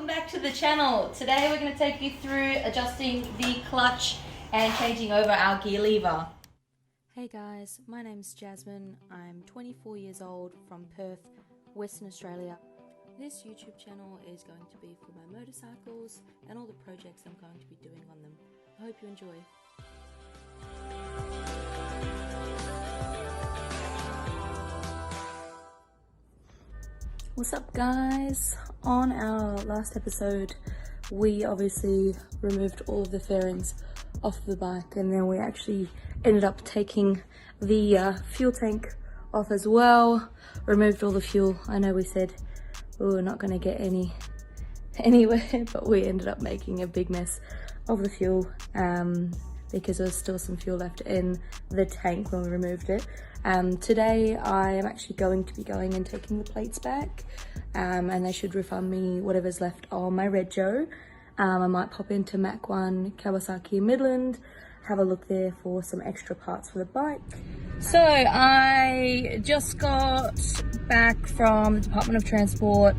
welcome back to the channel. Today we're going to take you through adjusting the clutch and changing over our gear lever. Hey guys, my name's Jasmine. I'm 24 years old from Perth, Western Australia. This YouTube channel is going to be for my motorcycles and all the projects I'm going to be doing on them. I hope you enjoy. What's up guys? On our last episode we obviously removed all of the fairings off the bike, and then we actually ended up taking the fuel tank off as well, removed all the fuel. I know we said we were not going to get anywhere, but we ended up making a big mess of the fuel because there was still some fuel left in the tank when we removed it. Today I am actually going to be going and taking the plates back, and they should refund me whatever's left on my Red Joe. I might pop into Mack Kawasaki Midland, have a look there for some extra parts for the bike. So I just got back from the Department of Transport.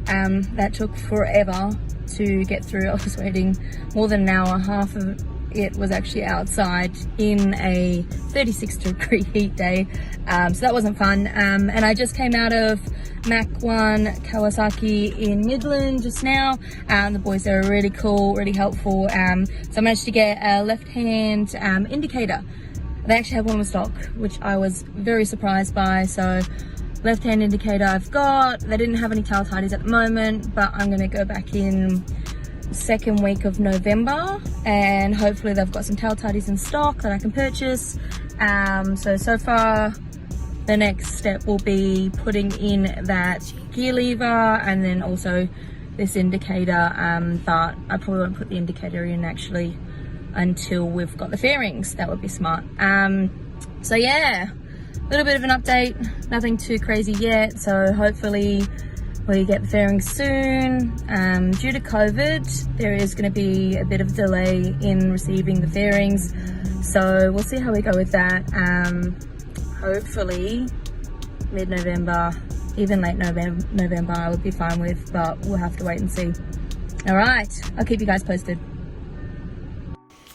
That took forever to get through. I was waiting more than an hour. Half of it was actually outside in a 36-degree heat day, so that wasn't fun. And I just came out of Mack Kawasaki in Midland just now. The boys there are really cool, really helpful. So I managed to get a left-hand indicator. They actually have one in stock, which I was very surprised by. So left-hand indicator I've got. They didn't have any tail tidies at the moment, but I'm gonna go back in second week of November, and hopefully they've got some tail tidies in stock that I can purchase. So far the next step will be putting in that gear lever and then also this indicator, but I probably won't put the indicator in actually until we've got the fairings. That would be smart. So yeah, a little bit of an update, nothing too crazy yet, so hopefully we get the fairings soon. Due to COVID, there is going to be a bit of delay in receiving the fairings, so we'll see how we go with that. Hopefully mid-November, even late November I would be fine with, but we'll have to wait and see. Alright, I'll keep you guys posted.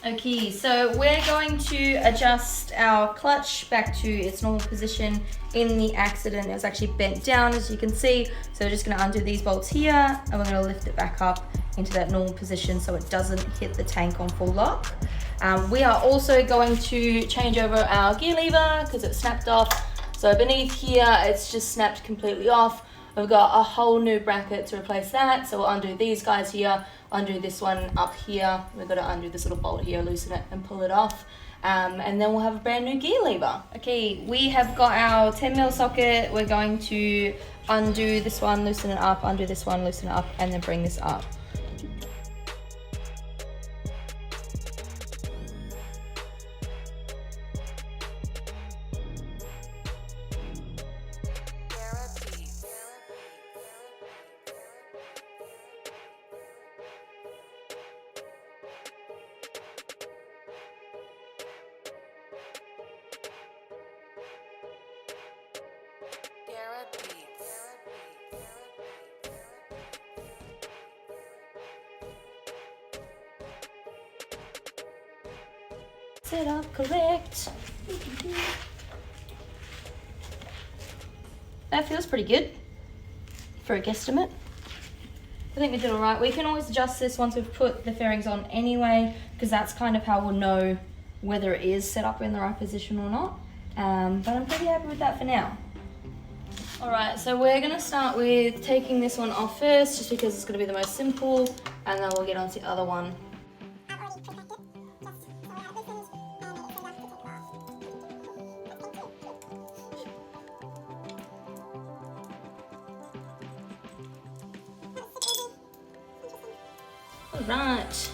Okay, so we're going to adjust our clutch back to its normal position. In the accident, it was actually bent down, as you can see. So we're just going to undo these bolts here, and we're going to lift it back up into that normal position so it doesn't hit the tank on full lock. We are also going to change over our gear lever because it snapped off. So beneath here, it's just snapped completely off. We've got a whole new bracket to replace that. So we'll undo these guys here, undo this one up here. We've got to undo this little bolt here, loosen it and pull it off. And then we'll have a brand new gear lever. Okay, we have got our 10mm socket. We're going to undo this one, loosen it up, undo this one, loosen it up, and then bring this up. Set up correct. That feels pretty good for a guesstimate. I think we did all right. We can always adjust this once we've put the fairings on anyway, because that's kind of how we'll know whether it is set up in the right position or not. But I'm pretty happy with that for now. Alright, so we're going to start with taking this one off first, just because it's going to be the most simple, and then we'll get on to the other one. Alright,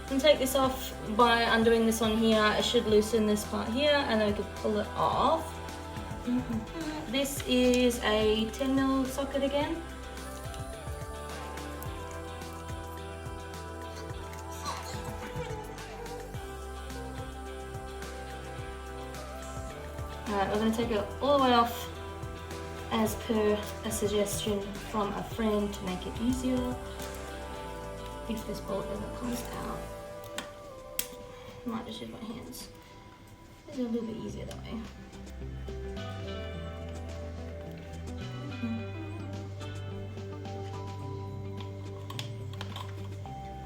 I'm take this off by undoing this one here. It should loosen this part here, and then we can pull it off. This is a 10mm socket again. Alright, we're going to take it all the way off as per a suggestion from a friend to make it easier. if this bolt ever comes out. I might just use my hands. It's a little bit easier that way.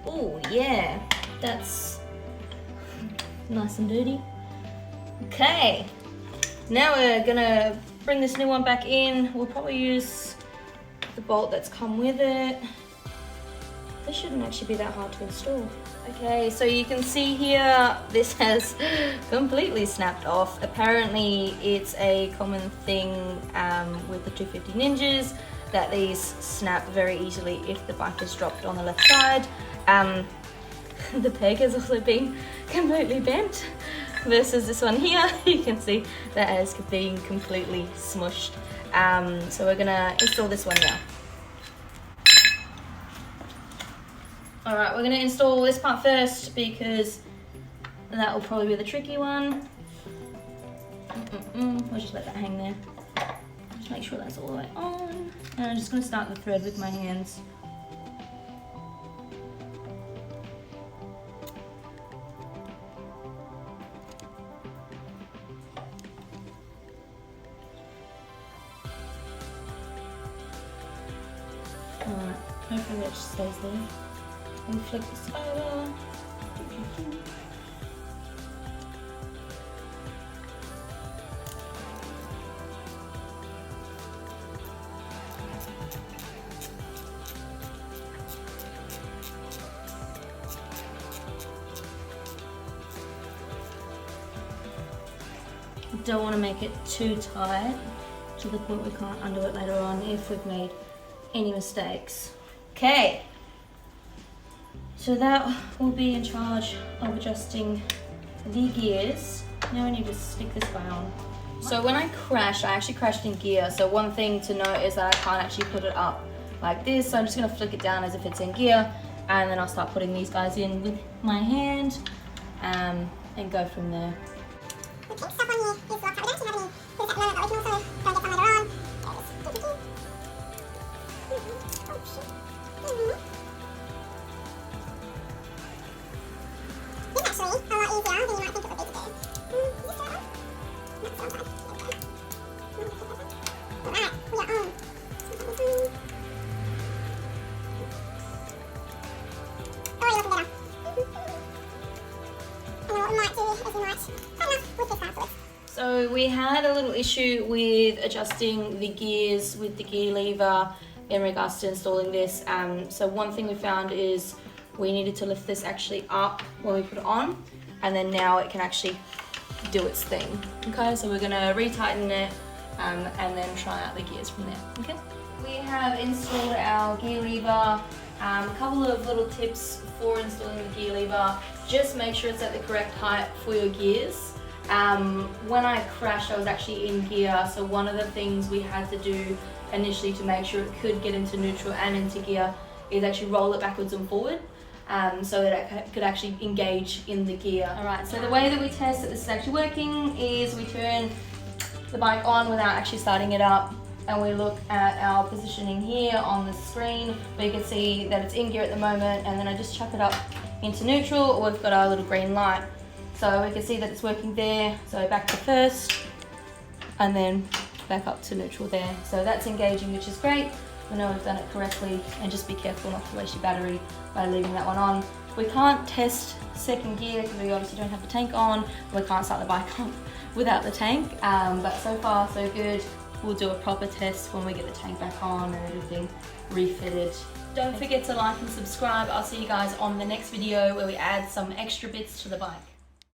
Oh yeah, that's nice and dirty. Okay, now we're gonna bring this new one back in. We'll probably use the bolt that's come with it. This shouldn't actually be that hard to install. Okay, so you can see here, this has completely snapped off. Apparently it's a common thing with the 250 Ninjas that these snap very easily if the bike is dropped on the left side. The peg has also been completely bent versus this one here. You can see that has been completely smushed. So we're gonna install this one now. Alright, we're gonna install this part first because that will probably be the tricky one. We'll just let that hang there. Just make sure that's all the way on. And I'm just gonna start the thread with my hands. Alright, hopefully that just stays there. And flick this over. Don't want to make it too tight to the point we can't undo it later on if we've made any mistakes. Okay. So that will be in charge of adjusting the gears. Now we need to stick this guy on. So when I crashed, I actually crashed in gear. So one thing to note is that I can't actually put it up like this. So I'm just gonna flick it down as if it's in gear, and then I'll start putting these guys in with my hand and go from there. Okay, stuff on here is locked up. We don't actually have any put at the moment, but we can also go and get some later on. Oh shit. It's actually a lot easier than you might think it would be to do. Is this right? No, it's outside. Alright, we are on. Oh, you're looking better. And then what we might do is we might tighten up with this afterwards. So we had a little issue with adjusting the gears with the gear lever in regards to installing this. So one thing we found is we needed to lift this actually up when we put it on, and then now it can actually do its thing. Okay, so we're gonna retighten it and then try out the gears from there. Okay. We have installed our gear lever. A couple of little tips for installing the gear lever. Just make sure it's at the correct height for your gears. When I crashed, I was actually in gear, so one of the things we had to do initially to make sure it could get into neutral and into gear is actually roll it backwards and forward, so that it could actually engage in the gear. Alright, so the way that we test that this is actually working is we turn the bike on without actually starting it up, and we look at our positioning here on the screen. We can see that it's in gear at the moment, and then I just chuck it up into neutral. We've got our little green light. So we can see that it's working there. So back to first, and then back up to neutral there. So that's engaging, which is great. We know we've done it correctly, and just be careful not to waste your battery by leaving that one on. We can't test second gear because we obviously don't have the tank on. We can't start the bike up without the tank, but so far so good. We'll do a proper test when we get the tank back on and everything refitted. Don't forget to like and subscribe. I'll see you guys on the next video where we add some extra bits to the bike.